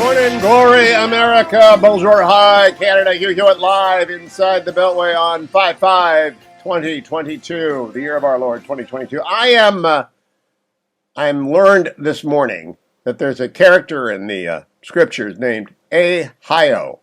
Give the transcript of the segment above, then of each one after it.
Morning glory, America, Bonjour, hi, Canada, Hugh Hewitt live inside the Beltway on 5/5/2022, the year of our Lord 2022. I'm learned this morning that there's a character in the scriptures named Ahio.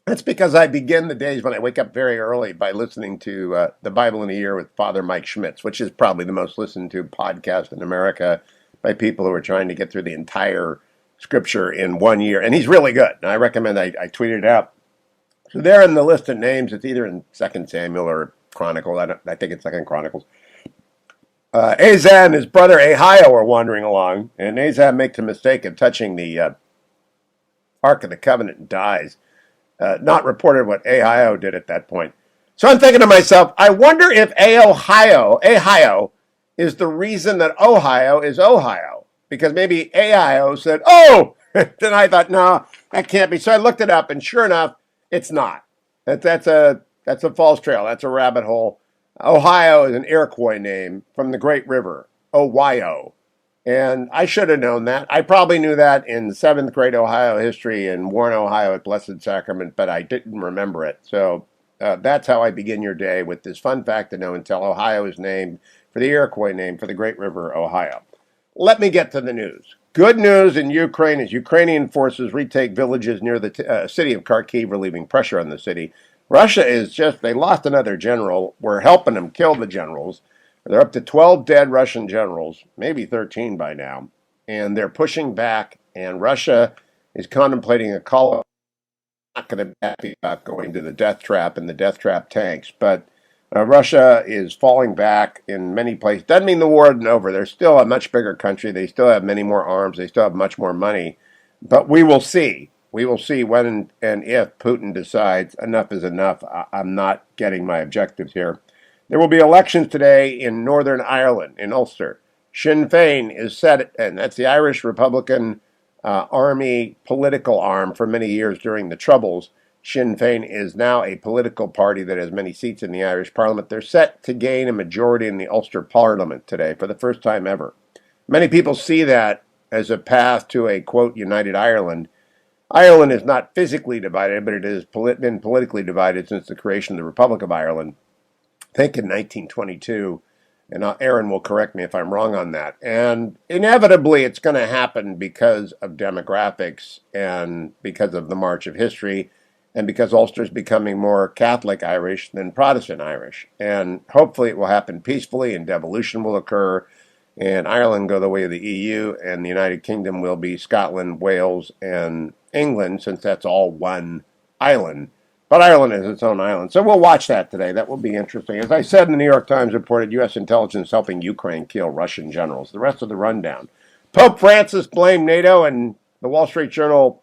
That's because I begin the days when I wake up very early by listening to the Bible in a Year with Father Mike Schmitz, which is probably the most listened to podcast in America by people who are trying to get through the entire scripture in 1 year. And he's really good. And I recommend I tweeted it out. So there in the list of names, it's either in 2 Samuel or Chronicles. I think it's 2 Chronicles. Azan and his brother Ahio are wandering along, and Azan makes a mistake of touching the Ark of the Covenant and dies. Not reported what Ahio did at that point. So I'm thinking to myself, I wonder if Ahio is the reason that Ohio is Ohio. Because maybe Ahio said, oh! Then I thought, no, that can't be. So I looked it up, and sure enough, it's not. That's a false trail. That's a rabbit hole. Ohio is an Iroquois name from the Great River, Ohio. And I should have known that. I probably knew that in 7th grade Ohio history in Warren, Ohio at Blessed Sacrament, but I didn't remember it. So that's how I begin your day, with this fun fact to know and tell. Ohio is named for the Iroquois name for the Great River, Ohio. Let me get to the news. Good news in Ukraine as Ukrainian forces retake villages near the city of Kharkiv, relieving pressure on the city. Russia they lost another general. We're helping them kill the generals. They're up to 12 dead Russian generals, maybe 13 by now. And they're pushing back, and Russia is contemplating a call. Not going to be happy about going to the death trap and the death trap tanks, but Russia is falling back in many places. Doesn't mean the war isn't over. They're still a much bigger country. They still have many more arms. They still have much more money. But we will see. We will see when and if Putin decides enough is enough. I'm not getting my objectives here. There will be elections today in Northern Ireland, in Ulster. Sinn Féin is set, and that's the Irish Republican Army political arm for many years during the Troubles. Sinn Féin is now a political party that has many seats in the Irish Parliament. They're set to gain a majority in the Ulster Parliament today for the first time ever. Many people see that as a path to a, quote, united Ireland. Ireland is not physically divided, but it has been politically divided since the creation of the Republic of Ireland, I think in 1922. And Aaron will correct me if I'm wrong on that. And inevitably it's going to happen because of demographics and because of the march of history, and because Ulster is becoming more Catholic Irish than Protestant Irish. And hopefully it will happen peacefully, and devolution will occur, and Ireland go the way of the EU, and the United Kingdom will be Scotland, Wales, and England, since that's all one island. But Ireland is its own island. So we'll watch that today. That will be interesting. As I said, the New York Times reported U.S. intelligence helping Ukraine kill Russian generals. The rest of the rundown. Pope Francis blamed NATO, and the Wall Street Journal...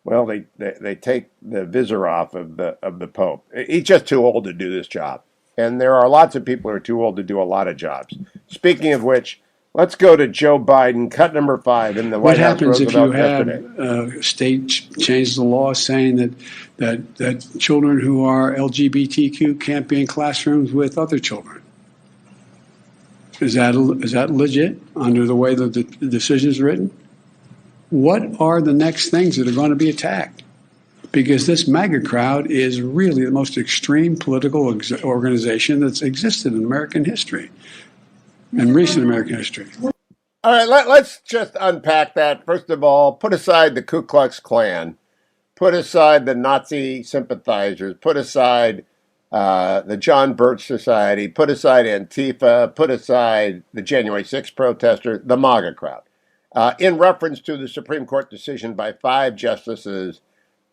Well, they take the visor off of the Pope. He's just too old to do this job. And there are lots of people who are too old to do a lot of jobs. Speaking of which, let's go to Joe Biden, cut number 5 in the White House Roosevelt yesterday. What happens if you have a state change the law saying that children who are LGBTQ can't be in classrooms with other children? Is that legit under the way that the decision is written? What are the next things that are going to be attacked? Because this MAGA crowd is really the most extreme political organization that's existed in American history, in recent American history. All right, let's just unpack that. First of all, put aside the Ku Klux Klan, put aside the Nazi sympathizers, put aside the John Birch Society, put aside Antifa, put aside the January 6th protesters, the MAGA crowd. In reference to the Supreme Court decision by 5 justices,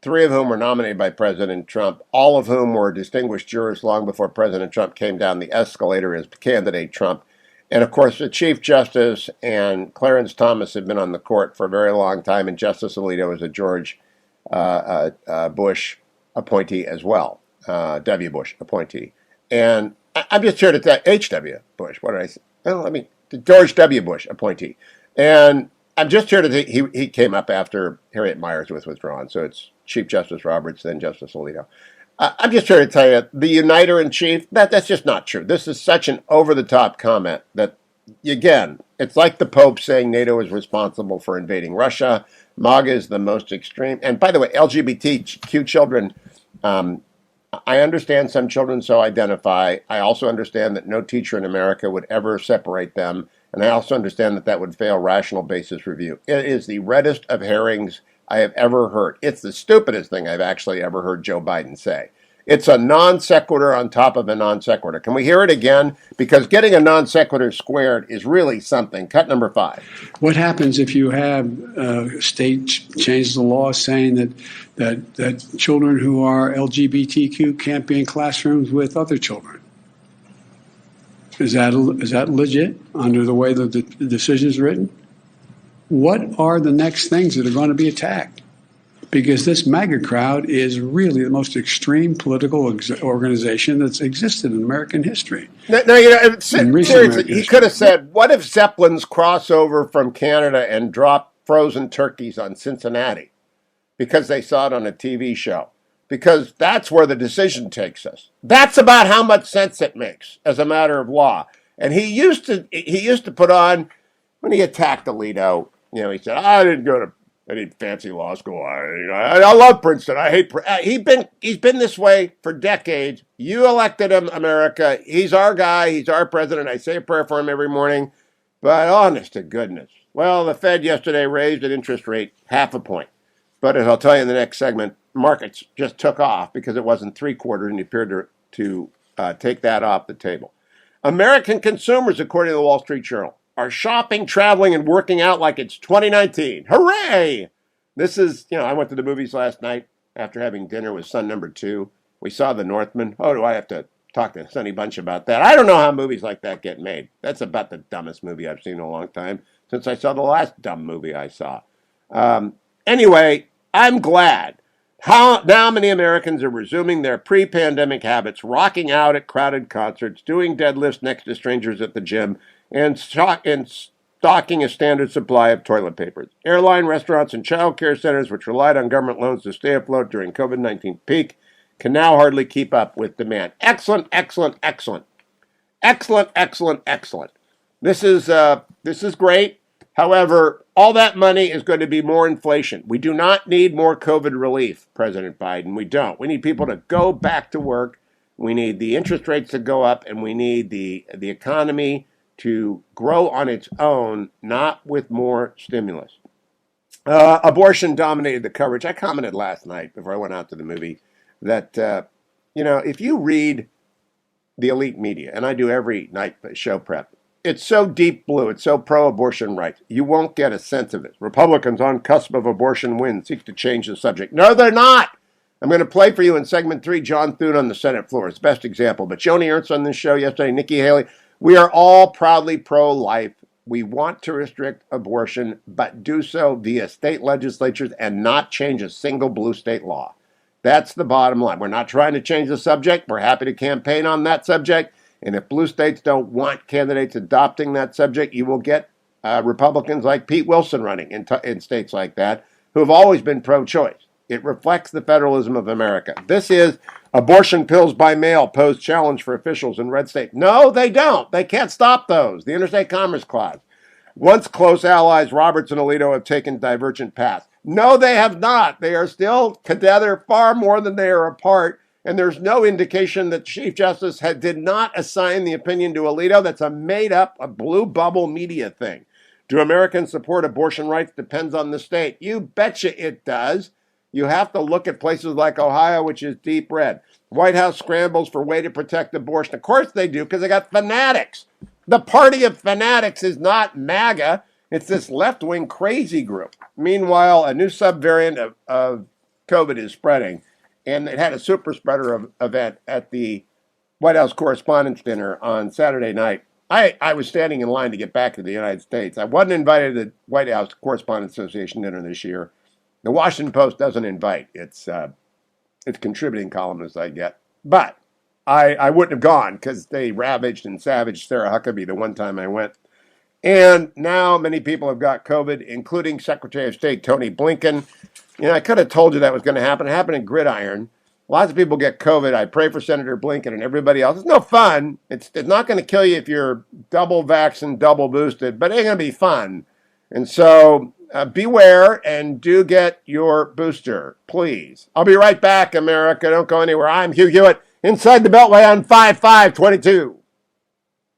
3 of whom were nominated by President Trump, all of whom were distinguished jurors long before President Trump came down the escalator as candidate Trump. And of course, the Chief Justice and Clarence Thomas have been on the court for a very long time, and Justice Alito is a George Bush appointee as well, W. Bush appointee. And I'm just here to tell H.W. Bush, what did I say? Well, George W. Bush appointee. And I'm just here to he came up after Harriet Miers was withdrawn, so it's Chief Justice Roberts, then Justice Alito. I'm just here to tell you, the uniter in chief, that's just not true. This is such an over-the-top comment that again, it's like the Pope saying NATO is responsible for invading Russia. MAGA is the most extreme. And by the way, LGBTQ children, um, I understand some children so identify. I also understand that no teacher in America would ever separate them. And I also understand that that would fail rational basis review. It is the reddest of herrings I have ever heard. It's the stupidest thing I've actually ever heard Joe Biden say. It's a non sequitur on top of a non sequitur. Can we hear it again? Because getting a non sequitur squared is really something. Cut number 5. What happens if you have state changes the law saying that children who are LGBTQ can't be in classrooms with other children? Is that legit under the way that the decision is written? What are the next things that are going to be attacked? Because this MAGA crowd is really the most extreme political organization that's existed in American history. No, seriously, he could have said, what if Zeppelins cross over from Canada and drop frozen turkeys on Cincinnati? Because they saw it on a TV show. Because that's where the decision takes us. That's about how much sense it makes as a matter of law. And he used to put on, when he attacked Alito, he said, I did fancy law school. I love Princeton. I hate. He's been this way for decades. You elected him, America. He's our guy. He's our president. I say a prayer for him every morning. But honest to goodness, well, the Fed yesterday raised an interest rate 0.5 point. But as I'll tell you in the next segment, markets just took off because it wasn't 3/4, and he appeared to take that off the table. American consumers, according to the Wall Street Journal, are shopping, traveling, and working out like it's 2019. Hooray! This is, I went to the movies last night after having dinner with son number 2. We saw The Northman. Oh, do I have to talk to Sonny Bunch about that? I don't know how movies like that get made. That's about the dumbest movie I've seen in a long time since I saw the last dumb movie I saw. Anyway, I'm glad. Now many Americans are resuming their pre-pandemic habits, rocking out at crowded concerts, doing deadlifts next to strangers at the gym, and stocking a standard supply of toilet paper. Airline, restaurants, and child care centers, which relied on government loans to stay afloat during COVID-19 peak, can now hardly keep up with demand. Excellent, excellent, excellent. Excellent, excellent, excellent. This is great. However, all that money is going to be more inflation. We do not need more COVID relief, President Biden. We don't. We need people to go back to work. We need the interest rates to go up, and we need the economy to grow on its own, not with more stimulus. Abortion dominated the coverage. I commented last night before I went out to the movie that, if you read the elite media, and I do every night show prep, it's so deep blue, it's so pro-abortion rights, you won't get a sense of it. Republicans on cusp of abortion win seek to change the subject. No, they're not. I'm going to play for you in segment 3, John Thune on the Senate floor. It's the best example. But Joni Ernst on this show yesterday, Nikki Haley. We are all proudly pro-life. We want to restrict abortion, but do so via state legislatures and not change a single blue state law. That's the bottom line. We're not trying to change the subject. We're happy to campaign on that subject. And if blue states don't want candidates adopting that subject, you will get Republicans like Pete Wilson running in states like that who have always been pro-choice. It reflects the federalism of America. This is abortion pills by mail pose challenge for officials in red state. No, they don't. They can't stop those. The Interstate Commerce Clause. Once close allies, Roberts and Alito have taken divergent paths. No, they have not. They are still together far more than they are apart. And there's no indication that Chief Justice did not assign the opinion to Alito. That's a made-up, a blue bubble media thing. Do Americans support abortion rights? Depends on the state. You betcha it does. You have to look at places like Ohio, which is deep red. White House scrambles for way to protect abortion. Of course they do, because they got fanatics. The party of fanatics is not MAGA. It's this left-wing crazy group. Meanwhile, a new subvariant of COVID is spreading. And it had a super spreader event at the White House Correspondents' Dinner on Saturday night. I was standing in line to get back to the United States. I wasn't invited to the White House Correspondents' Association dinner this year. The Washington Post doesn't invite. It's contributing columnists I get. But I wouldn't have gone because they ravaged and savaged Sarah Huckabee the one time I went. And now many people have got COVID, including Secretary of State Tony Blinken. I could have told you that was going to happen. It happened in Gridiron. Lots of people get COVID. I pray for Senator Blinken and everybody else. It's no fun. It's not going to kill you if you're double vaccinated, double boosted, but it ain't going to be fun. And so beware and do get your booster, please. I'll be right back, America. Don't go anywhere. I'm Hugh Hewitt inside the Beltway on 5522.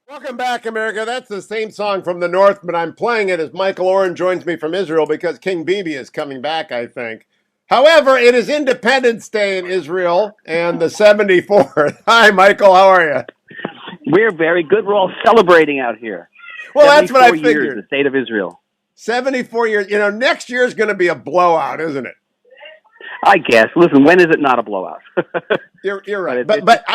Welcome back, America. That's the same song from the North, but I'm playing it as Michael Oren joins me from Israel because King Bibi is coming back, I think. However, it is Independence Day in Israel and the 74th. Hi, Michael. How are you? We're very good. We're all celebrating out here. Well, that's what I 74 years, figured. the state of Israel. 74 years. You know, next year is going to be a blowout, isn't it? I guess. Listen, when is it not a blowout? You're right. But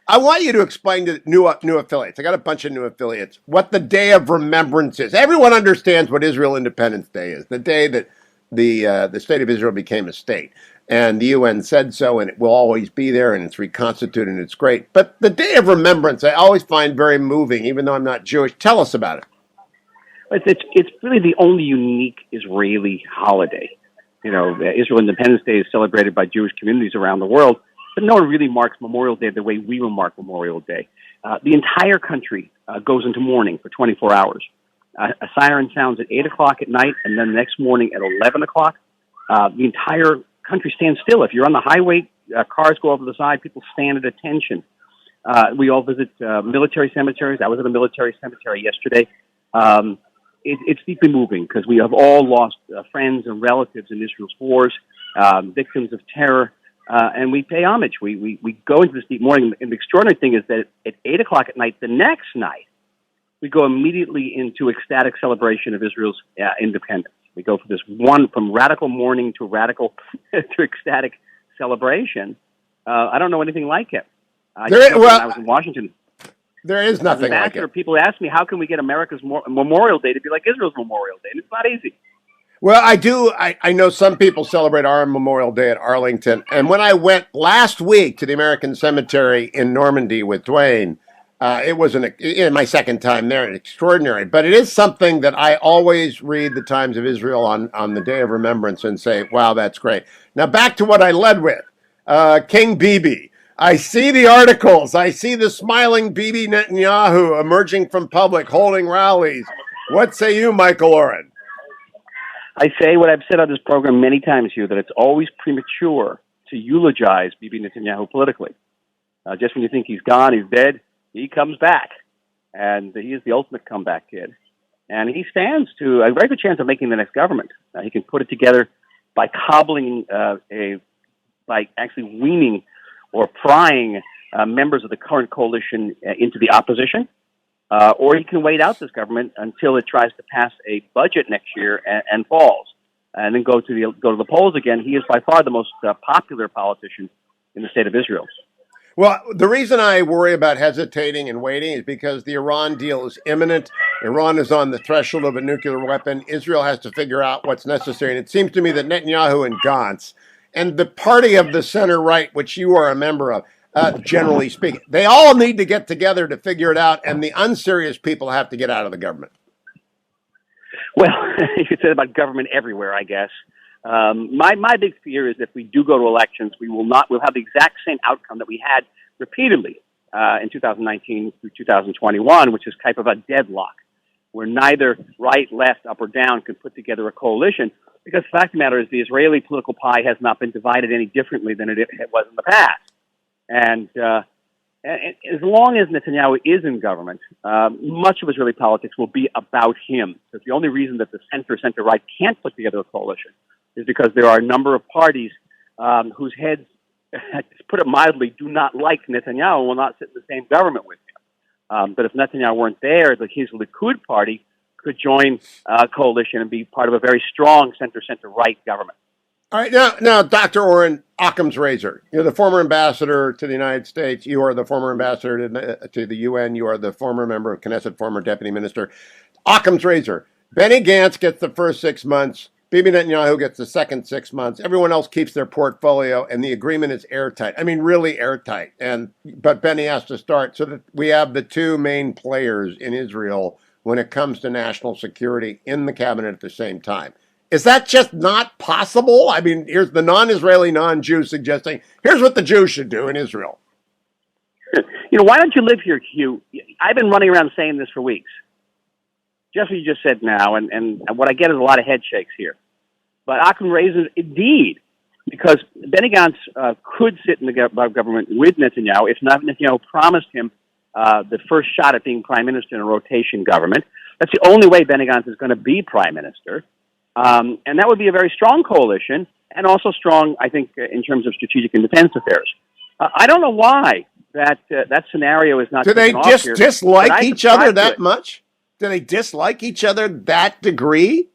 I want you to explain to new affiliates. I got a bunch of new affiliates what the Day of Remembrance is. Everyone understands what Israel Independence Day is, the day that the state of Israel became a state. And the UN said so, and it will always be there, and it's reconstituted, and it's great. But the Day of Remembrance I always find very moving, even though I'm not Jewish. Tell us about it. It's really the only unique Israeli holiday. You know, Israel Independence Day is celebrated by Jewish communities around the world, but no one really marks Memorial Day the way we will mark Memorial Day. The entire country goes into mourning for 24 hours. A siren sounds at 8 o'clock at night, and then the next morning at 11 o'clock, the entire country stands still. If you're on the highway, cars go over the side, people stand at attention. We all visit military cemeteries. I was at a military cemetery yesterday. It's deeply moving because we have all lost friends and relatives in Israel's wars, victims of terror. And we pay homage. We go into this deep mourning. And the extraordinary thing is that at 8 o'clock at night, the next night, we go immediately into ecstatic celebration of Israel's independence. We go for this one from radical mourning to radical to ecstatic celebration. I don't know anything like it. When I was in Washington, there is nothing like it. People ask me, how can we get America's Memorial Day to be like Israel's Memorial Day? And it's not easy. Well, I do. I know some people celebrate our Memorial Day at Arlington. And when I went last week to the American Cemetery in Normandy with Dwayne, it was my second time there, extraordinary. But it is something that I always read the Times of Israel on the Day of Remembrance and say, wow, that's great. Now, back to what I led with. King Bibi. I see the articles. I see the smiling Bibi Netanyahu emerging from public, holding rallies. What say you, Michael Oren? I say what I've said on this program many times, Hugh, that it's always premature to eulogize Bibi Netanyahu politically. Just when you think he's gone, he's dead, he comes back. And he is the ultimate comeback kid. And he stands to a very good chance of making the next government. He can put it together by by actually weaning or prying members of the current coalition into the opposition. Or he can wait out this government until it tries to pass a budget next year and falls, and then go to the polls again. He is by far the most popular politician in the state of Israel. Well, the reason I worry about hesitating and waiting is because the Iran deal is imminent. Iran is on the threshold of a nuclear weapon. Israel has to figure out what's necessary. And it seems to me that Netanyahu and Gantz and the party of the center right, which you are a member of, generally speaking, they all need to get together to figure it out. And the unserious people have to get out of the government. Well, you could say about government everywhere, I guess. My big fear is if we do go to elections, we'll have the exact same outcome that we had repeatedly in 2019 through 2021, which is type of a deadlock, where neither right, left, up, or down can put together a coalition. Because the fact of the matter is the Israeli political pie has not been divided any differently than it was in the past. And as long as Netanyahu is in government, much of Israeli politics will be about him. Because the only reason that the center-right can't put together a coalition is because there are a number of parties whose heads, to put it mildly, do not like Netanyahu and will not sit in the same government with him. But if Netanyahu weren't there, his Likud party could join a coalition and be part of a very strong center-right government. All right, now, Dr. Oren, Occam's razor. You're the former ambassador to the United States. You are the former ambassador to the UN. You are the former member of Knesset, former deputy minister. Occam's razor. Benny Gantz gets the first 6 months. Bibi Netanyahu gets the second 6 months. Everyone else keeps their portfolio, and the agreement is airtight. I mean, really airtight. But Benny has to start so that we have the two main players in Israel when it comes to national security in the cabinet at the same time. Is that just not possible? I mean, here's the non-Israeli, non-Jew suggesting, here's what the Jews should do in Israel. Why don't you live here, Hugh? I've been running around saying this for weeks. Just what you just said now, and what I get is a lot of head shakes here. But Akum raises, indeed, because Benny Gantz could sit in the government with Netanyahu if not Netanyahu promised him the first shot at being prime minister in a rotation government. That's the only way Benny Gantz is going to be prime minister. And that would be a very strong coalition, and also strong, I think, in terms of strategic and defense affairs. I don't know why that scenario is not. Do they just dislike each other that much? Do they dislike each other that degree?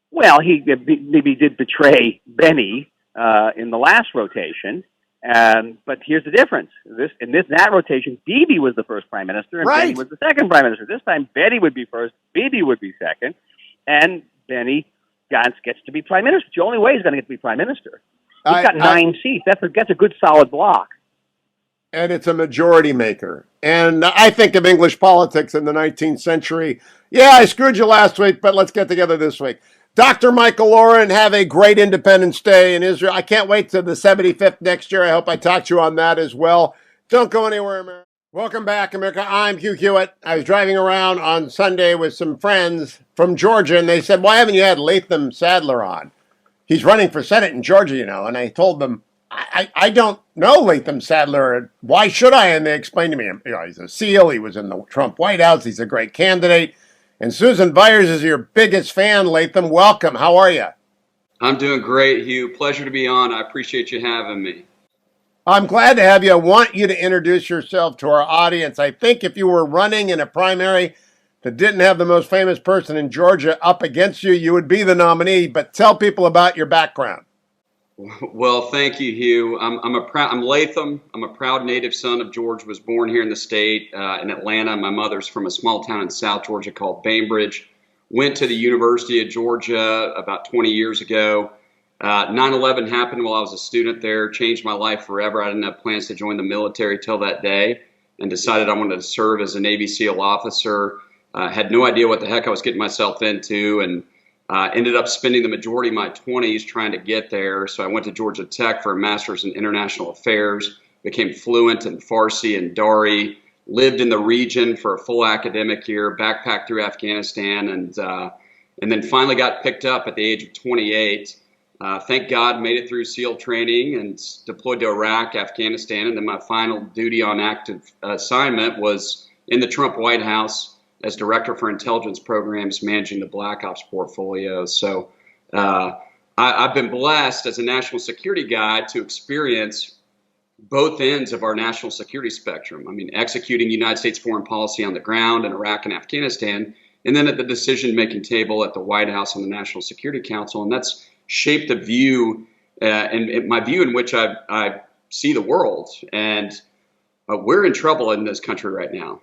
Well, he maybe did betray Benny in the last rotation, but here's the difference. That rotation, Bibi was the first prime minister, and Benny was the second prime minister. This time, Benny would be first, Bibi would be second, and Benny Gantz gets to be prime minister. It's the only way he's going to get to be prime minister. He's got 9 seats. That's a good solid block. And it's a majority maker. And I think of English politics in the 19th century. Yeah, I screwed you last week, but let's get together this week. Dr. Michael Oren, have a great Independence Day in Israel. I can't wait to the 75th next year. I hope I talked to you on that as well. Don't go anywhere, America. Welcome back, America. I'm Hugh Hewitt. I was driving around on Sunday with some friends from Georgia, and they said, why haven't you had Latham Sadler on? He's running for Senate in Georgia, And I told them, I don't know Latham Sadler. Why should I? And they explained to me, he's a SEAL. He was in the Trump White House. He's a great candidate. And Susan Byers is your biggest fan, Latham. Welcome. How are you? I'm doing great, Hugh. Pleasure to be on. I appreciate you having me. I'm glad to have you. I want you to introduce yourself to our audience. I think if you were running in a primary that didn't have the most famous person in Georgia up against you, you would be the nominee. But tell people about your background. Well, thank you, Hugh. I'm Latham. I'm a proud native son of Georgia. Was born here in the state in Atlanta. My mother's from a small town in South Georgia called Bainbridge. Went to the University of Georgia about 20 years ago. 9/11 happened while I was a student there. Changed my life forever. I didn't have plans to join the military till that day, and decided I wanted to serve as a Navy SEAL officer. Had no idea what the heck I was getting myself into, and ended up spending the majority of my 20s trying to get there. So I went to Georgia Tech for a master's in international affairs, became fluent in Farsi and Dari, lived in the region for a full academic year, backpacked through Afghanistan, and then finally got picked up at the age of 28. Thank God, made it through SEAL training and deployed to Iraq, Afghanistan, and then my final duty on active assignment was in the Trump White House as Director for Intelligence Programs, managing the Black Ops portfolio. So I've been blessed as a national security guy to experience both ends of our national security spectrum. I mean, executing United States foreign policy on the ground in Iraq and Afghanistan, and then at the decision-making table at the White House and the National Security Council. And that's shaped the view and my view in which I see the world. And we're in trouble in this country right now,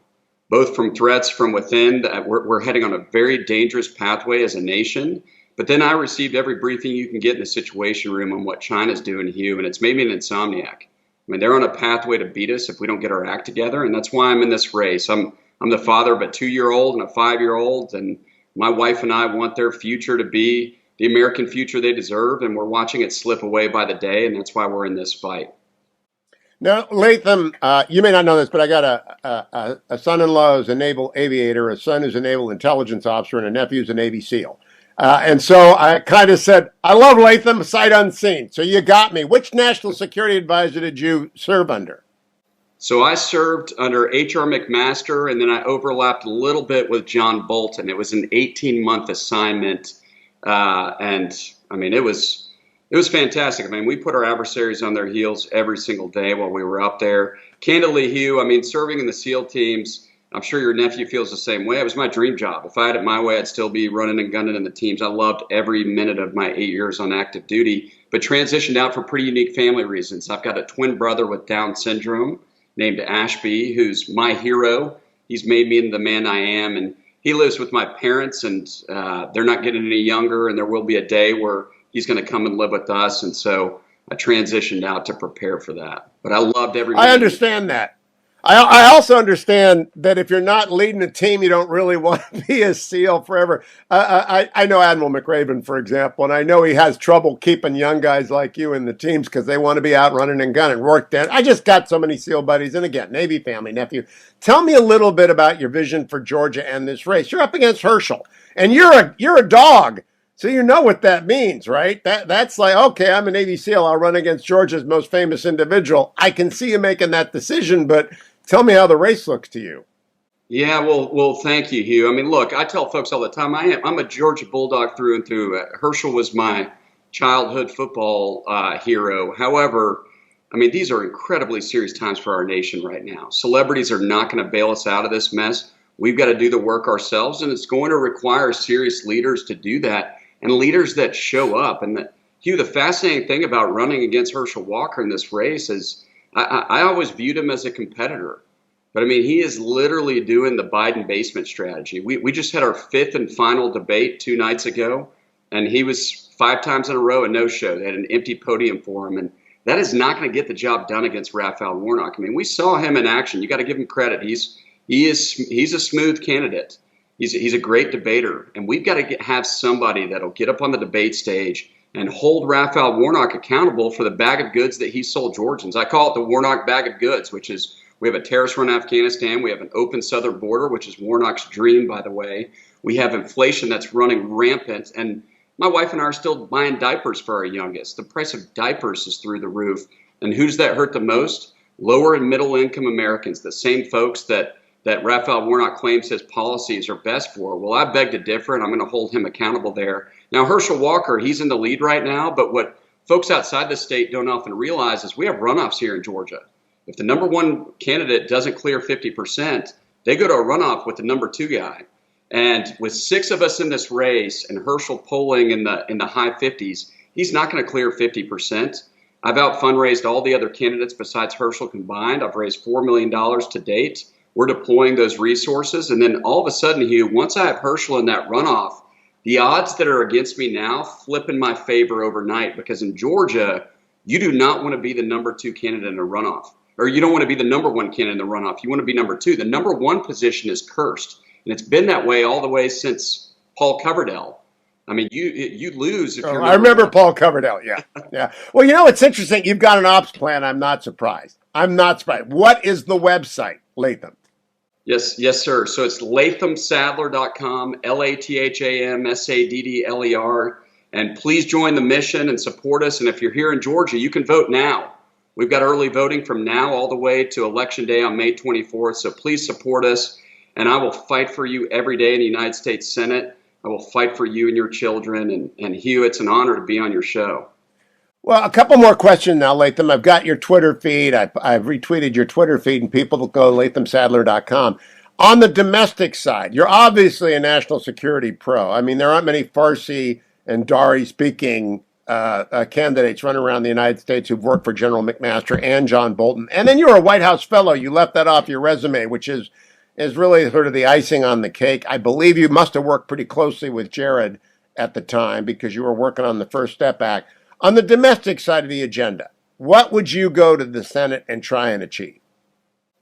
both from threats from within. We're heading on a very dangerous pathway as a nation. But then I received every briefing you can get in the Situation Room on what China's doing, Hugh, and it's made me an insomniac. I mean, they're on a pathway to beat us if we don't get our act together, and that's why I'm in this race. I'm the father of a 2-year-old and a 5-year-old, and my wife and I want their future to be the American future they deserve, and we're watching it slip away by the day, and that's why we're in this fight. Now, Latham, you may not know this, but I got a son-in-law who's a naval aviator, a son who's a naval intelligence officer, and a nephew who's a Navy SEAL. And so I kind of said, I love Latham, sight unseen. So you got me. Which national security advisor did you serve under? So I served under H.R. McMaster, and then I overlapped a little bit with John Bolton. It was an 18-month assignment, and I mean, it was fantastic. I mean, we put our adversaries on their heels every single day while we were up there. Candidly, Hugh, I mean, serving in the SEAL teams, I'm sure your nephew feels the same way. It was my dream job. If I had it my way, I'd still be running and gunning in the teams. I loved every minute of my 8 years on active duty, but transitioned out for pretty unique family reasons. I've got a twin brother with Down syndrome named Ashby, who's my hero. He's made me into the man I am, and he lives with my parents, and they're not getting any younger, and there will be a day where he's going to come and live with us, and so I transitioned out to prepare for that. But I loved every minute. I understand that. I also understand that if you're not leading a team, you don't really want to be a SEAL forever. I know Admiral McRaven, for example, and I know he has trouble keeping young guys like you in the teams because they want to be out running and gunning. Rourke, Dan, I just got so many SEAL buddies, and again, Navy family, nephew. Tell me a little bit about your vision for Georgia and this race. You're up against Herschel, and you're a dog. So you know what that means, right? That's like, okay, I'm a Navy SEAL. I'll run against Georgia's most famous individual. I can see you making that decision, but tell me how the race looks to you. Yeah, well, thank you, Hugh. I mean, look, I tell folks all the time, I'm a Georgia Bulldog through and through. Herschel was my childhood football hero. However, I mean, these are incredibly serious times for our nation right now. Celebrities are not going to bail us out of this mess. We've got to do the work ourselves, and it's going to require serious leaders to do that, and leaders that show up. And Hugh, the fascinating thing about running against Herschel Walker in this race is I always viewed him as a competitor. But I mean, he is literally doing the Biden basement strategy. We just had our fifth and final debate 2 nights ago, and he was 5 times in a row a no-show. They had an empty podium for him, and that is not going to get the job done against Raphael Warnock. I mean, we saw him in action. You got to give him credit. He's a smooth candidate. He's a great debater, and we've got to have somebody that'll get up on the debate stage and hold Raphael Warnock accountable for the bag of goods that he sold Georgians. I call it the Warnock bag of goods, which is we have a terrorist run Afghanistan. We have an open southern border, which is Warnock's dream, by the way. We have inflation that's running rampant. And my wife and I are still buying diapers for our youngest. The price of diapers is through the roof. And who does that hurt the most? Lower and middle income Americans, the same folks that Raphael Warnock claims his policies are best for. Well, I beg to differ, and I'm going to hold him accountable there. Now, Herschel Walker, he's in the lead right now. But what folks outside the state don't often realize is we have runoffs here in Georgia. If the number one candidate doesn't clear 50%, they go to a runoff with the number 2 guy. And with 6 of us in this race and Herschel polling in the high 50s, he's not going to clear 50%. I've out fundraised all the other candidates besides Herschel combined. I've raised $4 million to date. We're deploying those resources. And then all of a sudden, Hugh, once I have Herschel in that runoff, the odds that are against me now flip in my favor overnight, because in Georgia, you do not want to be the number 2 candidate in a runoff. Or you don't want to be the number 1 candidate in the runoff. You want to be number 2. The number 1 position is cursed. And it's been that way all the way since Paul Coverdell. I mean, you lose if you're I remember Paul Coverdell, yeah. Yeah. Well, you know, it's interesting. You've got an ops plan. I'm not surprised. What is the website, Latham? Yes, sir. So it's lathamsadler.com, LATHAMSADDLER. And please join the mission and support us. And if you're here in Georgia, you can vote now. We've got early voting from now all the way to Election Day on May 24th. So please support us. And I will fight for you every day in the United States Senate. I will fight for you and your children. And Hugh, it's an honor to be on your show. Well, a couple more questions now, Latham. I've got your Twitter feed. I've retweeted your Twitter feed, and people will go to lathamsadler.com. On the domestic side, you're obviously a national security pro. I mean, there aren't many Farsi and Dari-speaking candidates running around the United States who've worked for General McMaster and John Bolton. And then you're a White House fellow. You left that off your resume, which is really sort of the icing on the cake. I believe you must have worked pretty closely with Jared at the time because you were working on the First Step Act. On the domestic side of the agenda, what would you go to the Senate and try and achieve?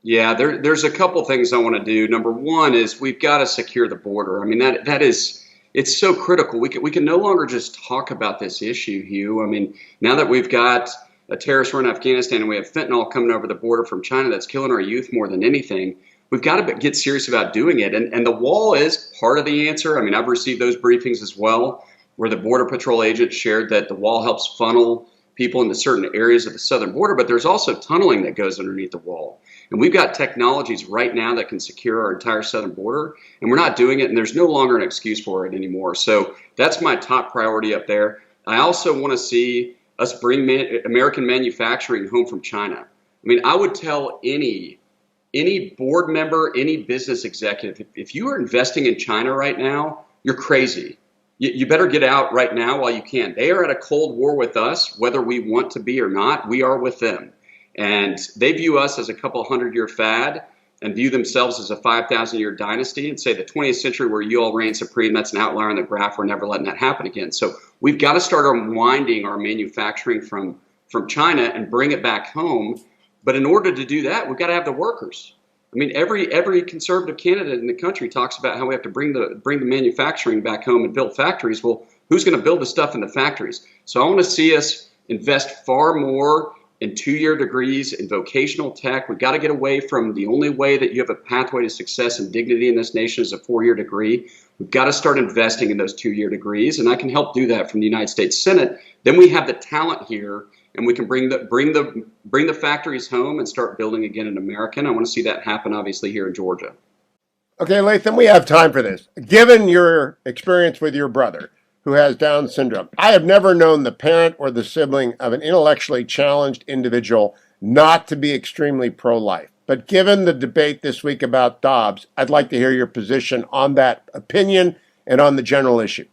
Yeah, there's a couple things I want to do. Number one is we've got to secure the border. I mean, that is... It's so critical. We can no longer just talk about this issue, Hugh. I mean, now that we've got a terrorist run Afghanistan and we have fentanyl coming over the border from China that's killing our youth more than anything, we've got to get serious about doing it. And the wall is part of the answer. I mean, I've received those briefings as well, where the Border Patrol agents shared that the wall helps funnel people into certain areas of the southern border, but there's also tunneling that goes underneath the wall. And we've got technologies right now that can secure our entire southern border, and we're not doing it, and there's no longer an excuse for it anymore. So that's my top priority up there. I also want to see us bring American manufacturing home from China. I mean, I would tell any board member, any business executive, if you are investing in China right now, you're crazy. You better get out right now while you can. They are at a cold war with us, whether we want to be or not. We are with them. And they view us as a couple 100-year fad and view themselves as a 5,000-year dynasty and say the 20th century where you all reign supreme, that's an outlier on the graph. We're never letting that happen again. So we've got to start unwinding our manufacturing from China and bring it back home. But in order to do that, we've got to have the workers. I mean, every conservative candidate in the country talks about how we have to bring the manufacturing back home and build factories. Well, who's going to build the stuff in the factories? So I want to see us invest far more in 2-year degrees in vocational tech. We've got to get away from the only way that you have a pathway to success and dignity in this nation is a 4-year degree. We've got to start investing in those 2-year degrees, and I can help do that from the United States Senate. Then we have the talent here, and we can bring the factories home and start building again in America. And I want to see that happen, obviously, here in Georgia. Okay, Latham, we have time for this. Given your experience with your brother, who has Down syndrome, I have never known the parent or the sibling of an intellectually challenged individual not to be extremely pro-life. But given the debate this week about Dobbs, I'd like to hear your position on that opinion and on the general issue.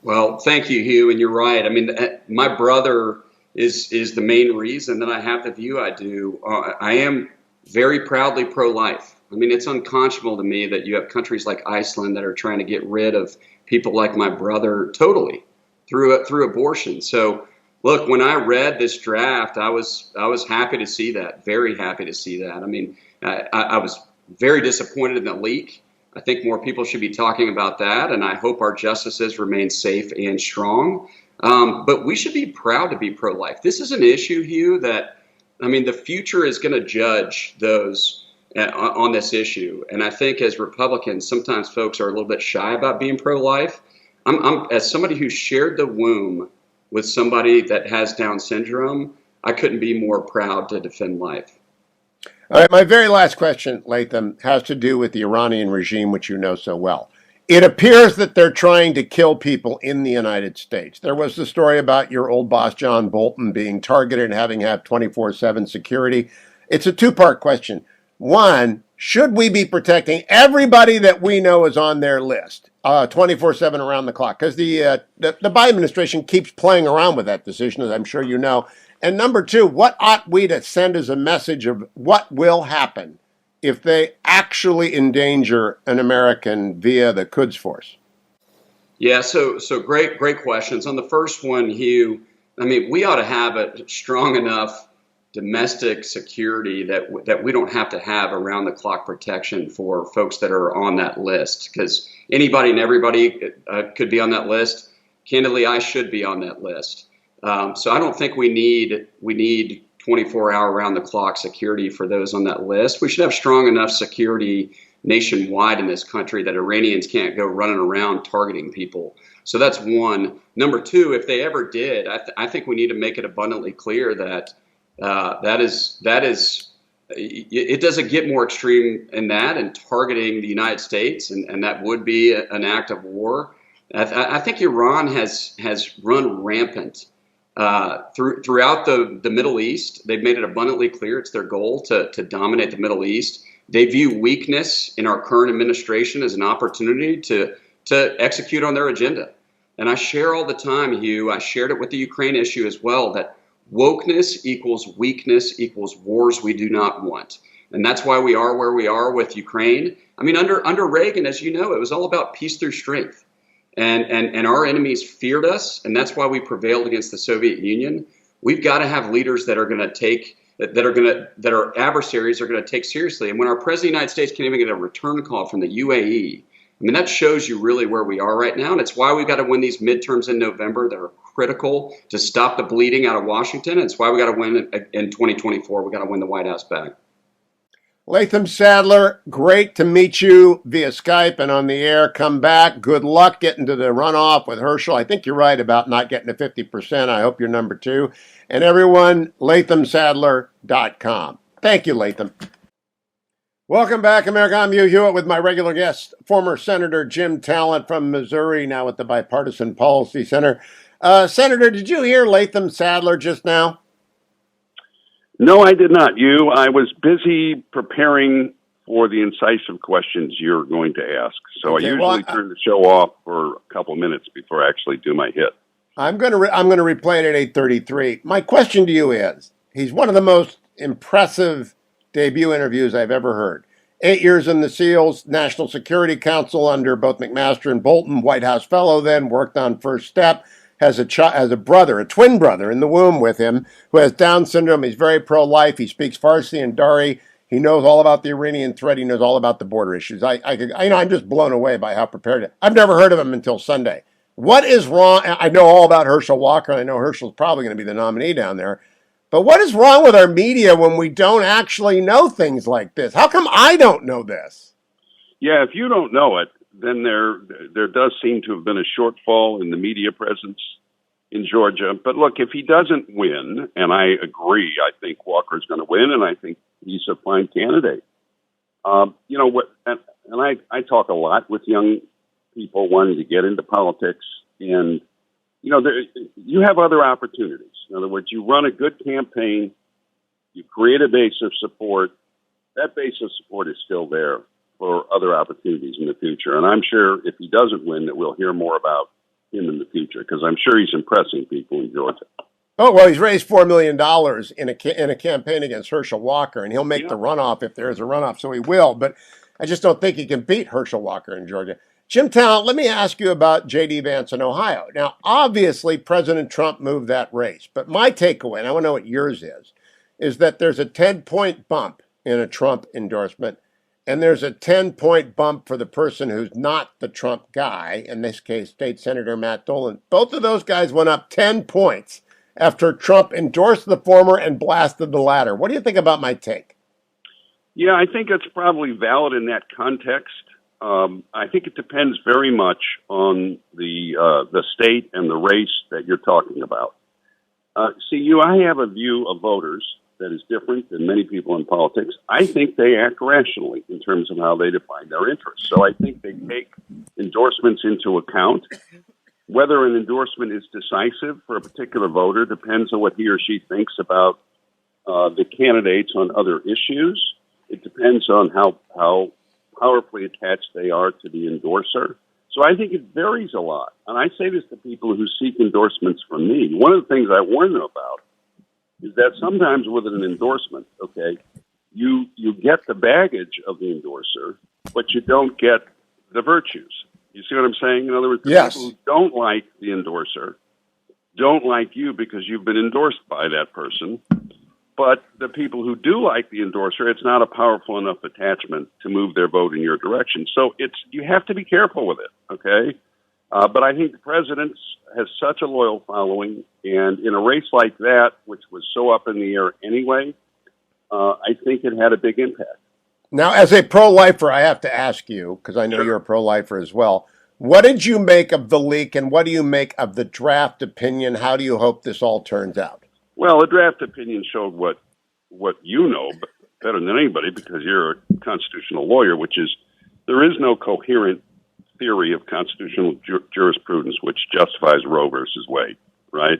Well, thank you, Hugh, and you're right. I mean, my brother is the main reason that I have the view I do. I am very proudly pro-life. I mean, it's unconscionable to me that you have countries like Iceland that are trying to get rid of people like my brother totally through abortion. So, look, when I read this draft, I was happy to see that, very happy to see that. I mean, I was very disappointed in the leak. I think more people should be talking about that, and I hope our justices remain safe and strong. But we should be proud to be pro-life. This is an issue, Hugh, that, I mean, the future is going to judge those on this issue. And I think as Republicans, sometimes folks are a little bit shy about being pro-life. I'm as somebody who shared the womb with somebody that has Down syndrome, I couldn't be more proud to defend life. All right, my very last question, Latham, has to do with the Iranian regime, which you know so well. It appears that they're trying to kill people in the United States. There was the story about your old boss, John Bolton, being targeted and having to have 24/7 security. It's a two-part question. One, should we be protecting everybody that we know is on their list 24/7 around the clock? Because the Biden administration keeps playing around with that decision, as I'm sure you know. And number two, what ought we to send as a message of what will happen if they actually endanger an American via the Quds Force? Yeah, so great questions. On the first one, Hugh, I mean, we ought to have a strong enough domestic security that we don't have to have around the clock protection for folks that are on that list, because anybody and everybody could be on that list. Candidly, I should be on that list. So I don't think we need 24-hour round-the-clock security for those on that list. We should have strong enough security nationwide in this country that Iranians can't go running around targeting people. So that's one. Number two, if they ever did, I think we need to make it abundantly clear that it doesn't get more extreme in that and targeting the United States, and that would be an act of war. I think Iran has run rampant throughout the Middle East. They've made it abundantly clear it's their goal to dominate the Middle East. They view weakness in our current administration as an opportunity to execute on their agenda. And I share all the time, Hugh, I shared it with the Ukraine issue as well, that wokeness equals weakness equals wars we do not want. And that's why we are where we are with Ukraine. I mean, under Reagan, as you know, it was all about peace through strength. And our enemies feared us, and that's why we prevailed against the Soviet Union. We've got to have leaders that are going to take that our adversaries are going to take seriously. And when our president of the United States can't even get a return call from the UAE, I mean, that shows you really where we are right now. And it's why we've got to win these midterms in November that are critical to stop the bleeding out of Washington. And it's why we got to win in 2024. We got to win the White House back. Latham Sadler, great to meet you via Skype and on the air. Come back. Good luck getting to the runoff with Herschel. I think you're right about not getting to 50%. I hope you're number two. And everyone, LathamSadler.com. Thank you, Latham. Welcome back, America. I'm Hugh Hewitt with my regular guest, former Senator Jim Talent from Missouri, now at the Bipartisan Policy Center. Senator, did you hear Latham Sadler just now? No, I did not. I was busy preparing for the incisive questions you're going to ask. So okay, I usually turn the show off for a couple of minutes before I actually do my hit. I'm going to replay it at 8:33. My question to you is, he's one of the most impressive debut interviews I've ever heard. 8 years in the SEALs, National Security Council under both McMaster and Bolton, White House fellow then, worked on First Step, has a brother, a twin brother in the womb with him who has Down syndrome. He's very pro-life. He speaks Farsi and Dari. He knows all about the Iranian threat. He knows all about the border issues. I'm just blown away by how prepared he is. I've never heard of him until Sunday. What is wrong? I know all about Herschel Walker, and I know Herschel's probably going to be the nominee down there. But what is wrong with our media when we don't actually know things like this? How come I don't know this? Yeah, if you don't know it, then there does seem to have been a shortfall in the media presence in Georgia. But look, if he doesn't win, and I agree, I think Walker's going to win, and I think he's a fine candidate. You know what? And I talk a lot with young people wanting to get into politics, and you know, you have other opportunities. In other words, you run a good campaign, you create a base of support. That base of support is still there for other opportunities in the future. And I'm sure if he doesn't win, that we'll hear more about him in the future, because I'm sure he's impressing people in Georgia. Oh, well, he's raised $4 million in a campaign against Herschel Walker, and he'll make the runoff if there is a runoff, so he will. But I just don't think he can beat Herschel Walker in Georgia. Jim Talent, let me ask you about J.D. Vance in Ohio. Now, obviously, President Trump moved that race, but my takeaway, and I want to know what yours is that there's a 10-point bump in a Trump endorsement, and there's a 10-point bump for the person who's not the Trump guy, in this case, State Senator Matt Dolan. Both of those guys went up 10 points after Trump endorsed the former and blasted the latter. What do you think about my take? Yeah, I think it's probably valid in that context. I think it depends very much on the state and the race that you're talking about. I have a view of voters that is different than many people in politics. I think they act rationally in terms of how they define their interests. So I think they take endorsements into account. Whether an endorsement is decisive for a particular voter depends on what he or she thinks about the candidates on other issues. It depends on how powerfully attached they are to the endorser. So I think it varies a lot. And I say this to people who seek endorsements from me. One of the things I warn them about is that sometimes with an endorsement, okay, you get the baggage of the endorser, but you don't get the virtues. You see what I'm saying? In other words, yes. People who don't like the endorser don't like you because you've been endorsed by that person. But the people who do like the endorser, it's not a powerful enough attachment to move their vote in your direction. So you have to be careful with it, okay? But I think the president has such a loyal following, and in a race like that, which was so up in the air anyway, I think it had a big impact. Now, as a pro-lifer, I have to ask you, because I know you're a pro-lifer as well, what did you make of the leak, and what do you make of the draft opinion? How do you hope this all turns out? Well, the draft opinion showed what you know better than anybody, because you're a constitutional lawyer, which is there is no coherent theory of constitutional jurisprudence which justifies Roe versus Wade, right?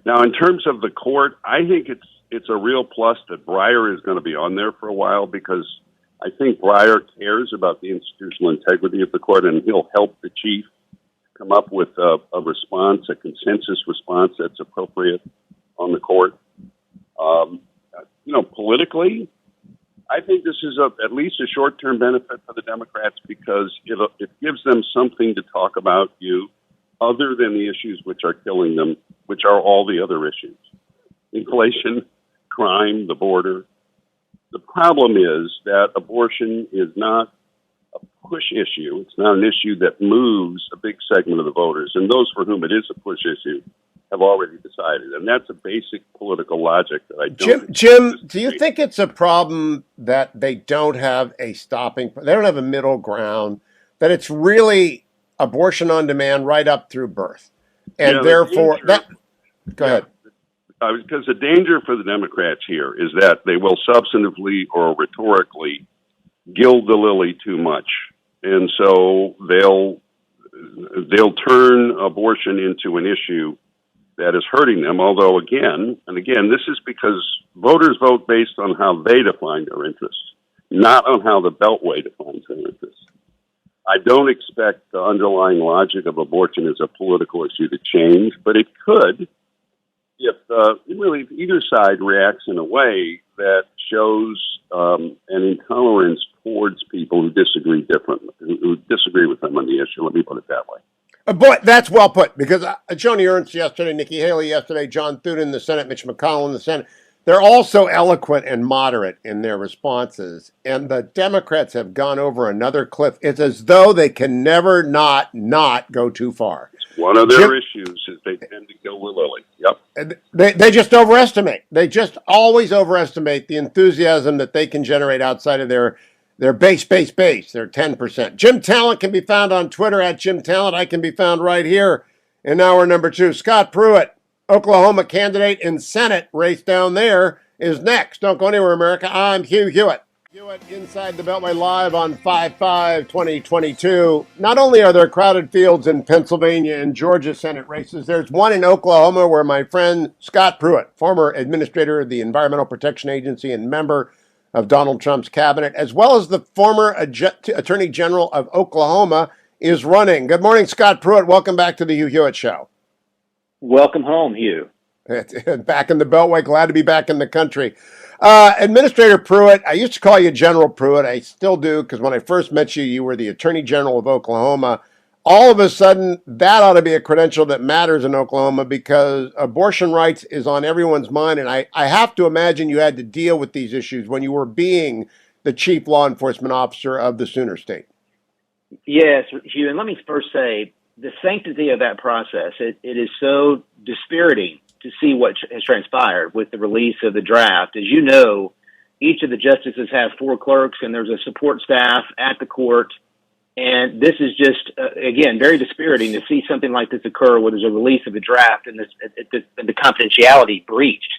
Now, in terms of the court, I think it's a real plus that Breyer is going to be on there for a while, because I think Breyer cares about the institutional integrity of the court, and he'll help the chief come up with a response, a consensus response that's appropriate on the court. Politically, I think this is at least a short-term benefit for the Democrats, because it gives them something to talk about other than the issues which are killing them, which are all the other issues. Inflation, crime, the border. The problem is that abortion is not a push issue. It's not an issue that moves a big segment of the voters. And those for whom it is a push issue have already decided. And that's a basic political logic that I don't... Jim, do you think it's a problem that they don't have a they don't have a middle ground, that it's really abortion on demand right up through birth? And therefore... Go ahead. Because the danger for the Democrats here is that they will substantively or rhetorically gild the lily too much. And so they'll turn abortion into an issue that is hurting them. Although again, this is because voters vote based on how they define their interests, not on how the Beltway defines their interests. I don't expect the underlying logic of abortion as a political issue to change, but it could if either side reacts in a way that shows an intolerance towards people who disagree with them on the issue. Let me put it that way. Boy, that's well put, because Joni Ernst yesterday, Nikki Haley yesterday, John Thune in the Senate, Mitch McConnell in the Senate, they're all so eloquent and moderate in their responses. And the Democrats have gone over another cliff. It's as though they can never not go too far. One of their issues is they tend to go willy-nilly. Yep. They just overestimate. They just always overestimate the enthusiasm that they can generate outside of their base, their 10%. Jim Talent can be found on Twitter at Jim Talent. I can be found right here in hour number 2. Scott Pruitt, Oklahoma candidate in Senate race down there, is next. Don't go anywhere, America. I'm Hugh Hewitt. Hewitt inside the Beltway live on 5/5/2022. Not only are there crowded fields in Pennsylvania and Georgia Senate races, there's one in Oklahoma where my friend Scott Pruitt, former administrator of the Environmental Protection Agency and member of Donald Trump's cabinet, as well as the former Attorney General of Oklahoma, is running. Good morning, Scott Pruitt. Welcome back to the Hugh Hewitt Show. Welcome home, Hugh. Back in the Beltway. Glad to be back in the country. Administrator Pruitt, I used to call you General Pruitt. I still do, because when I first met you, you were the Attorney General of Oklahoma. All of a sudden, that ought to be a credential that matters in Oklahoma, because abortion rights is on everyone's mind. And I have to imagine you had to deal with these issues when you were being the chief law enforcement officer of the Sooner State. Yes, Hugh, and let me first say, the sanctity of that process, it is so dispiriting to see what has transpired with the release of the draft. As you know, each of the justices have 4 clerks, and there's a support staff at the court. And this is just, again, very dispiriting to see something like this occur where there's a release of a draft and the confidentiality breached.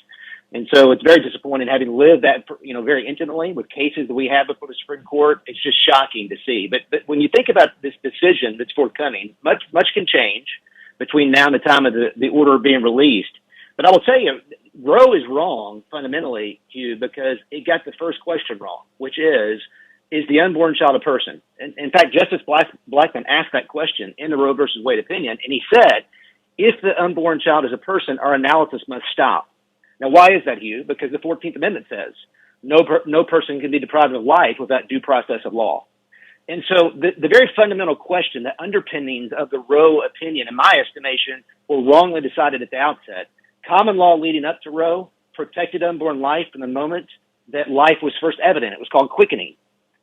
And so it's very disappointing, having lived that, very intimately with cases that we have before the Supreme Court. It's just shocking to see. But when you think about this decision that's forthcoming, much can change between now and the time of the order being released. But I will tell you, Roe is wrong fundamentally, Hugh, because it got the first question wrong, which is the unborn child a person? And in fact, Justice Blackmun asked that question in the Roe versus Wade opinion, and he said, if the unborn child is a person, our analysis must stop. Now, why is that, Hugh? Because the 14th Amendment says no person can be deprived of life without due process of law. And so the very fundamental question, the underpinnings of the Roe opinion, in my estimation, were wrongly decided at the outset. Common law leading up to Roe protected unborn life from the moment that life was first evident. It was called quickening.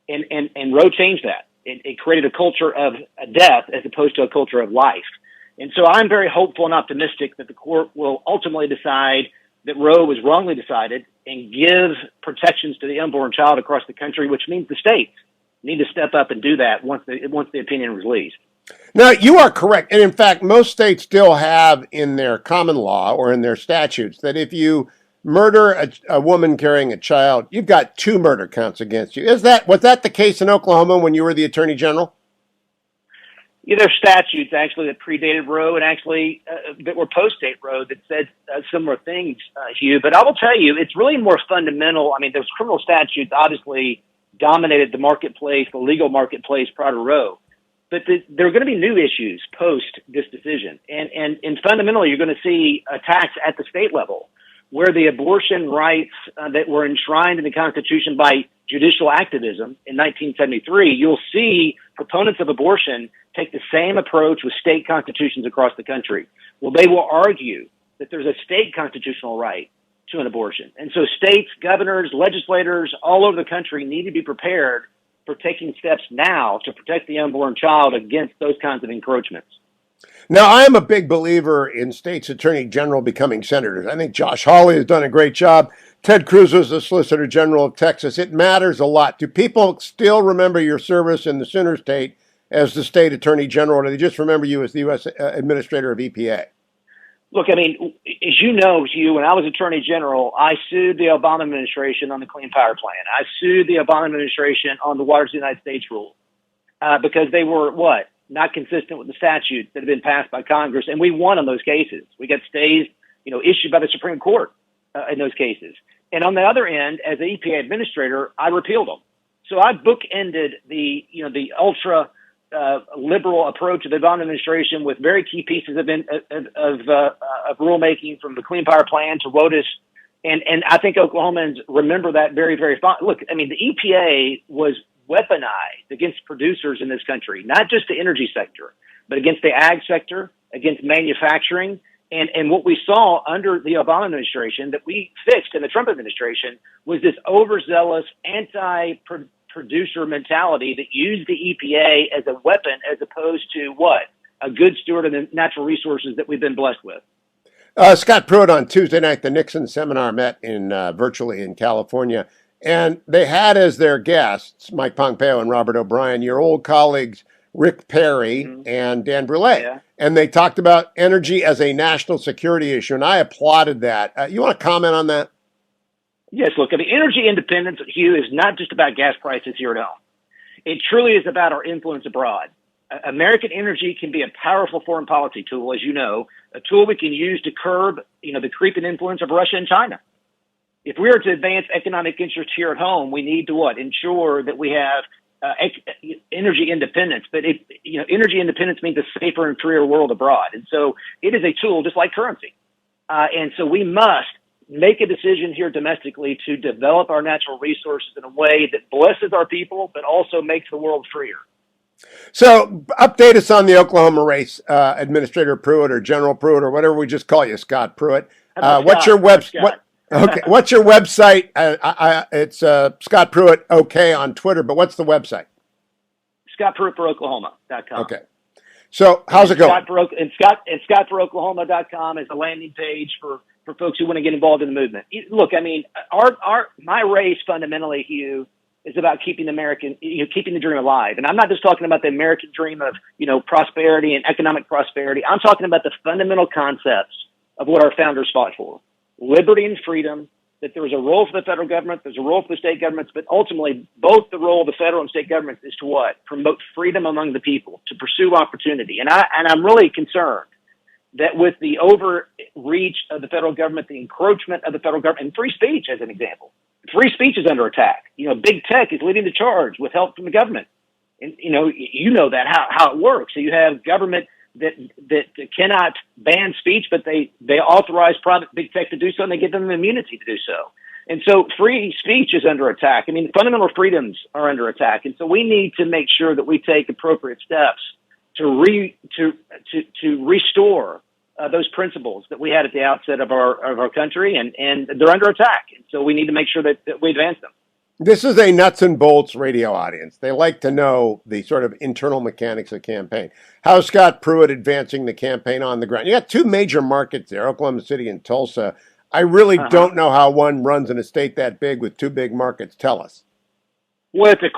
And Roe changed that. It created a culture of death as opposed to a culture of life. And so I'm very hopeful and optimistic that the court will ultimately decide that Roe was wrongly decided and give protections to the unborn child across the country, which means the states need to step up and do that once the opinion is released. Now, you are correct. And in fact, most states still have in their common law or in their statutes that if you murder a woman carrying a child, you've got 2 murder counts against you. Was that the case in Oklahoma when you were the Attorney General? Yeah, there's statutes actually that predated Roe and actually that were post-date Roe that said similar things, Hugh. But I will tell you, it's really more fundamental. I mean, those criminal statutes obviously dominated the marketplace, the legal marketplace prior to Roe. But there are going to be new issues post this decision. And fundamentally, you're going to see attacks at the state level where the abortion rights that were enshrined in the Constitution by judicial activism in 1973, you'll see proponents of abortion take the same approach with state constitutions across the country. Well, they will argue that there's a state constitutional right to an abortion. And so states, governors, legislators all over the country need to be prepared for taking steps now to protect the unborn child against those kinds of encroachments. Now, I am a big believer in states' attorney general becoming senators. I think Josh Hawley has done a great job. Ted Cruz was the Solicitor General of Texas. It matters a lot. Do people still remember your service in the Sooner State as the state attorney general, or do they just remember you as the U.S. Administrator of EPA? Look, I mean, as you know, Hugh, when I was Attorney General, I sued the Obama administration on the Clean Power Plan. I sued the Obama administration on the Waters of the United States rule because they were, not consistent with the statutes that have been passed by Congress, and we won on those cases. We got stays, issued by the Supreme Court in those cases. And on the other end, as the EPA administrator, I repealed them. So I bookended the ultra liberal approach of the Obama administration with very key pieces of rulemaking, from the Clean Power Plan to WOTUS. And I think Oklahomans remember that very, very fondly. Look, I mean, the EPA was weaponized against producers in this country, not just the energy sector, but against the ag sector, against manufacturing. And what we saw under the Obama administration that we fixed in the Trump administration was this overzealous anti-producer mentality that used the EPA as a weapon as opposed to what? A good steward of the natural resources that we've been blessed with. Scott Pruitt on Tuesday night, the Nixon seminar met in virtually in California, and they had as their guests Mike Pompeo and Robert O'Brien, your old colleagues Rick Perry and Dan Brule. Yeah. And they talked about energy as a national security issue, and I applauded that. You want to comment on that? Yes, look, I mean, energy independence, Hugh, is not just about gas prices here at home. It truly is about our influence abroad. American energy can be a powerful foreign policy tool, as you know, a tool we can use to curb, the creeping influence of Russia and China. If we are to advance economic interests here at home, we need to what? Ensure that we have energy independence. But energy independence means a safer and freer world abroad. And so it is a tool just like currency. And so we must make a decision here domestically to develop our natural resources in a way that blesses our people, but also makes the world freer. So update us on the Oklahoma race, Administrator Pruitt or General Pruitt or whatever we just call you, Scott Pruitt. What's your website? Okay, what's your website? It's Scott Pruitt OK on Twitter, but what's the website? ScottPruittForOklahoma.com. Okay. So how's it going? ScottForOklahoma.com is a landing page for folks who want to get involved in the movement. Look, I mean, my race fundamentally, Hugh, is about keeping the dream alive. And I'm not just talking about the American dream of, prosperity and economic prosperity. I'm talking about the fundamental concepts of what our founders fought for. Liberty and freedom, that there is a role for the federal government, there's a role for the state governments, but ultimately both the role of the federal and state governments is to what? Promote freedom among the people, to pursue opportunity. And I'm really concerned that with the overreach of the federal government, the encroachment of the federal government, and free speech as an example. Free speech is under attack. Big tech is leading the charge with help from the government. And, that, how it works. So you have government that cannot ban speech, but they authorize private big tech to do so, and they give them immunity to do so. And so free speech is under attack. I mean, fundamental freedoms are under attack. And so we need to make sure that we take appropriate steps to restore those principles that we had at the outset of our country, and they're under attack. And so we need to make sure that we advance them. This is a nuts and bolts radio audience. They like to know the sort of internal mechanics of campaign. How's Scott Pruitt advancing the campaign on the ground? You got two major markets there, Oklahoma City and Tulsa. I really don't know how one runs in a state that big with two big markets. Tell us. Well, it's a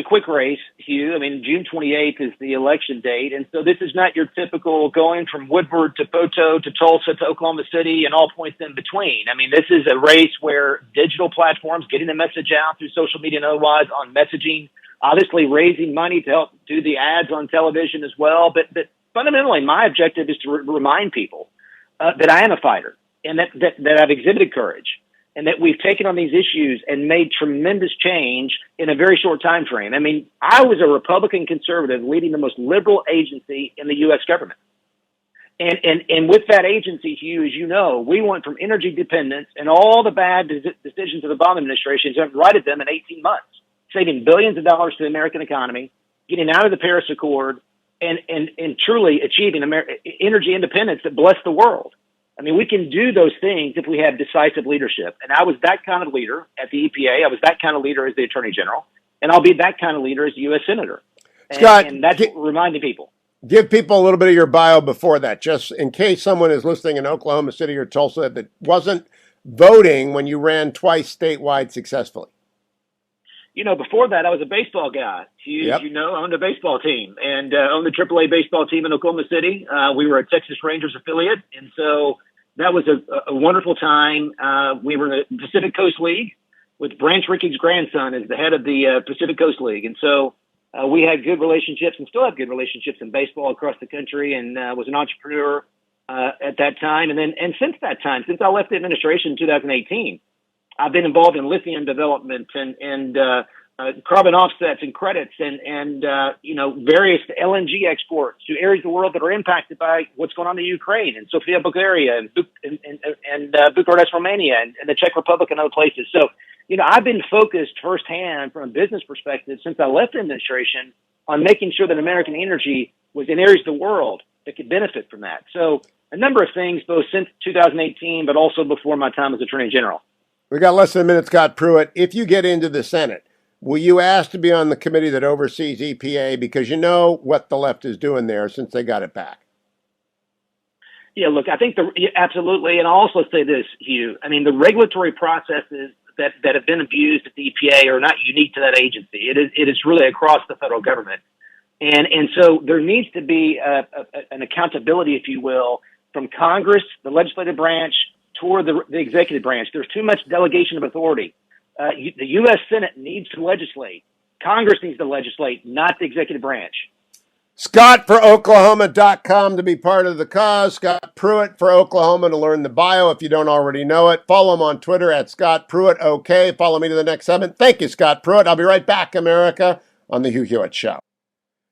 quick race, Hugh. I mean, June 28th is the election date. And so this is not your typical going from Woodward to Poto to Tulsa to Oklahoma City and all points in between. I mean, this is a race where digital platforms, getting the message out through social media and otherwise on messaging, obviously raising money to help do the ads on television as well. But fundamentally, my objective is to remind people that I am a fighter and that I've exhibited courage, and that we've taken on these issues and made tremendous change in a very short time frame. I mean, I was a Republican conservative leading the most liberal agency in the U.S. government. And with that agency, Hugh, as you know, we went from energy dependence and all the bad decisions of the Obama administration, righted them in 18 months, saving billions of dollars to the American economy, getting out of the Paris Accord, and truly achieving energy independence that blessed the world. I mean, we can do those things if we have decisive leadership. And I was that kind of leader at the EPA. I was that kind of leader as the Attorney General. And I'll be that kind of leader as a U.S. Senator. Scott, and that's what we're reminding people. Give people a little bit of your bio before that, just in case someone is listening in Oklahoma City or Tulsa that wasn't voting when you ran twice statewide successfully. Before that, I was a baseball guy. Hugh, yep. I owned a baseball team and owned the AAA baseball team in Oklahoma City. We were a Texas Rangers affiliate. And so that was a wonderful time. We were in the Pacific Coast League with Branch Rickey's grandson as the head of the Pacific Coast League. And so we had good relationships and still have good relationships in baseball across the country, and was an entrepreneur at that time. And since that time, since I left the administration in 2018, I've been involved in lithium development and carbon offsets and credits and various LNG exports to areas of the world that are impacted by what's going on in Ukraine and Sofia, Bulgaria and Bucharest, Romania and the Czech Republic and other places. So, I've been focused firsthand from a business perspective since I left the administration on making sure that American energy was in areas of the world that could benefit from that. So a number of things, both since 2018, but also before my time as Attorney General. We got less than a minute, Scott Pruitt. If you get into the Senate, will you ask to be on the committee that oversees EPA? Because you know what the left is doing there since they got it back. Yeah, look, I think absolutely. And I'll also say this, Hugh. I mean, the regulatory processes that have been abused at the EPA are not unique to that agency. It is really across the federal government. And so there needs to be an accountability, if you will, from Congress, the legislative branch, toward the executive branch. There's too much delegation of authority. The U.S. Senate needs to legislate. Congress needs to legislate, not the executive branch. Scott for Oklahoma.com to be part of the cause. Scott Pruitt for Oklahoma to learn the bio if you don't already know it. Follow him on Twitter at Scott Pruitt. Okay, follow me to the next segment. Thank you, Scott Pruitt. I'll be right back, America, on the Hugh Hewitt Show.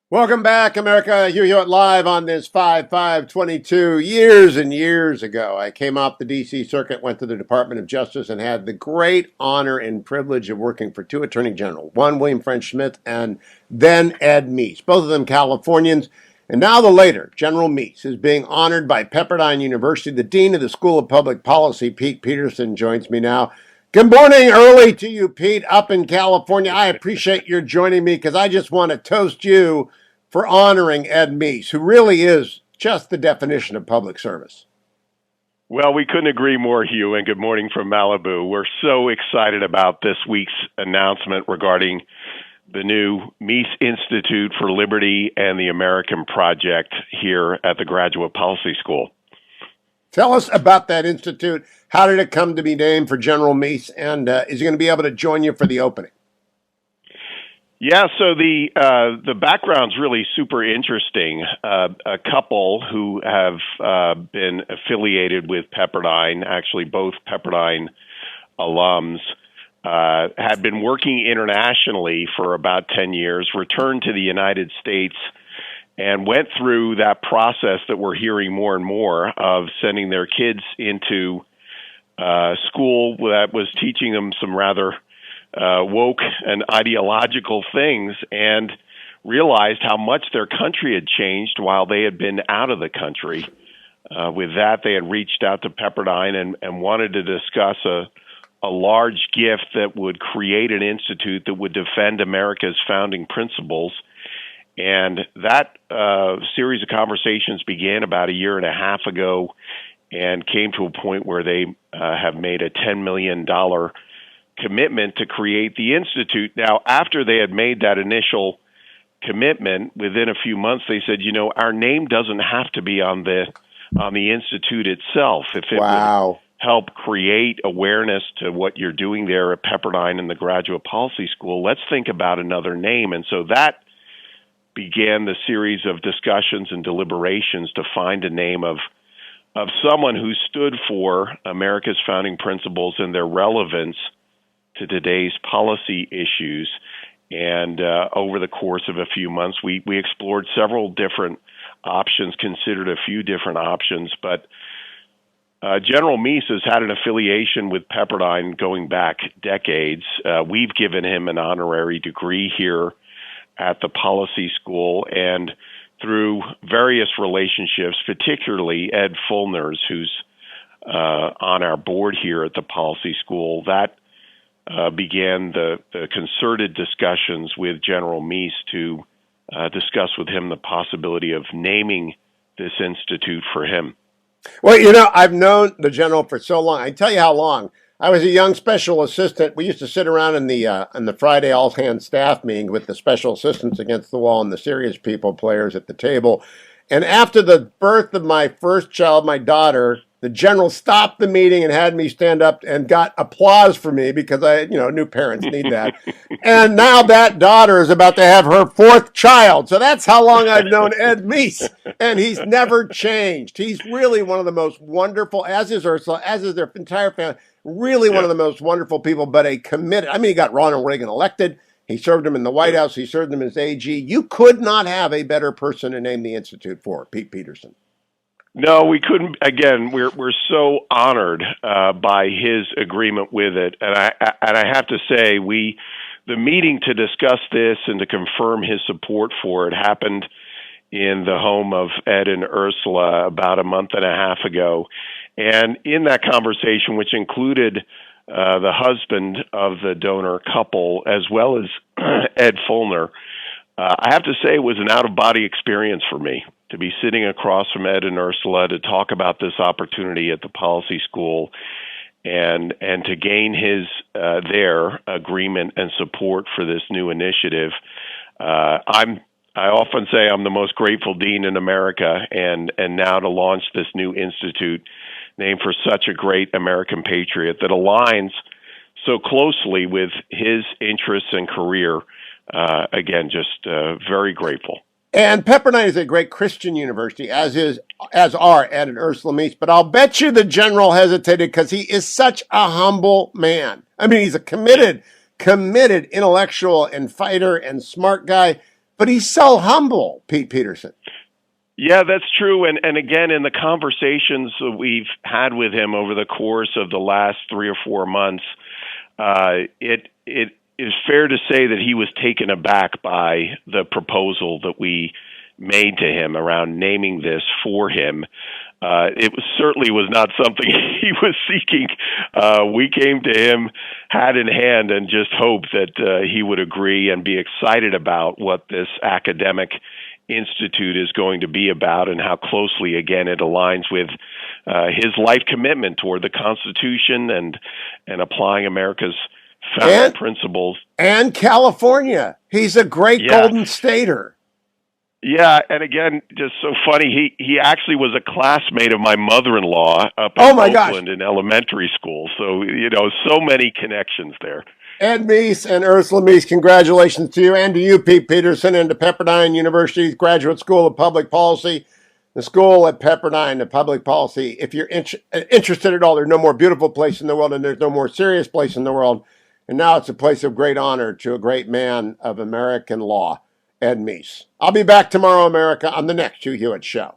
Welcome back, America. Hugh Hewitt live on this 5/5/22. Years and years ago, I came off the D.C. Circuit, went to the Department of Justice, and had the great honor and privilege of working for two attorney generals, one William French Smith and then Ed Meese, both of them Californians. And now the later, General Meese, is being honored by Pepperdine University. The Dean of the School of Public Policy, Pete Peterson, joins me now. Good morning early to you, Pete, up in California. I appreciate your joining me because I just want to toast you for honoring Ed Meese, who really is just the definition of public service. Well, we couldn't agree more, Hugh, and good morning from Malibu. We're so excited about this week's announcement regarding the new Meese Institute for Liberty and the American Project here at the Graduate Policy School. Tell us about that institute. How did it come to be named for General Meese, and is he going to be able to join you for the opening? Yeah, so the background's really super interesting. A couple who have been affiliated with Pepperdine, actually both Pepperdine alums, had been working internationally for about 10 years, returned to the United States, and went through that process that we're hearing more and more of sending their kids into school that was teaching them some rather woke and ideological things, and realized how much their country had changed while they had been out of the country. With that, they had reached out to Pepperdine and wanted to discuss a large gift that would create an institute that would defend America's founding principles. And that series of conversations began about a year and a half ago and came to a point where they have made a $10 million commitment to create the institute. Now, after they had made that initial commitment, within a few months, they said, our name doesn't have to be on the institute itself. If it would help create awareness to what you're doing there at Pepperdine and the Graduate Policy School, let's think about another name. And so that began the series of discussions and deliberations to find a name of someone who stood for America's founding principles and their relevance to today's policy issues. And over the course of a few months, we explored several different options, considered a few different options, but General Meese has had an affiliation with Pepperdine going back decades. We've given him an honorary degree here at the policy school, and through various relationships, particularly Ed Fulner's, who's on our board here at the policy school, that began the concerted discussions with General Meese to discuss with him the possibility of naming this institute for him. Well, I've known the general for so long. I can tell you how long. I was a young special assistant. We used to sit around in the Friday all-hands staff meeting with the special assistants against the wall and the serious people, players at the table. And after the birth of my first child, my daughter, the general stopped the meeting and had me stand up and got applause for me because new parents need that. And now that daughter is about to have her fourth child. So that's how long I've known Ed Meese, and he's never changed. He's really one of the most wonderful, as is Ursula, as is their entire family, really one of the most wonderful people, but a committed. I mean, he got Ronald Reagan elected. He served him in the White House. He served him as AG. You could not have a better person to name the institute for, Pete Peterson. No, we couldn't. Again, we're so honored by his agreement with it, and I have to say, the meeting to discuss this and to confirm his support for it happened in the home of Ed and Ursula about a month and a half ago. And in that conversation, which included the husband of the donor couple, as well as Ed Fulner, I have to say it was an out-of-body experience for me to be sitting across from Ed and Ursula to talk about this opportunity at the policy school and to gain their agreement and support for this new initiative. I often say I'm the most grateful dean in America, and now to launch this new institute named for such a great American patriot that aligns so closely with his interests and career. Again, just very grateful. And Pepperdine is a great Christian university, as are Ed and Ursula Meese. But I'll bet you the general hesitated because he is such a humble man. I mean, he's a committed intellectual and fighter and smart guy, but he's so humble, Pete Peterson. Yeah, that's true. And again, in the conversations that we've had with him over the course of the last 3 or 4 months, it is fair to say that he was taken aback by the proposal that we made to him around naming this for him. Certainly was not something he was seeking. We came to him hat in hand and just hoped that he would agree and be excited about what this academic institute is going to be about and how closely, again, it aligns with his life commitment toward the Constitution and applying America's founding principles. And California. He's a great Golden Stater. Yeah, and again, just so funny, he actually was a classmate of my mother-in-law up in Oakland in elementary school. So, so many connections there. Ed Meese and Ursula Meese, congratulations to you and to you, Pete Peterson, and to Pepperdine University's Graduate School of Public Policy. The school at Pepperdine, the public policy, if you're interested at all, there's no more beautiful place in the world and there's no more serious place in the world. And now it's a place of great honor to a great man of American law, Ed Meese. I'll be back tomorrow, America, on the next Hugh Hewitt Show.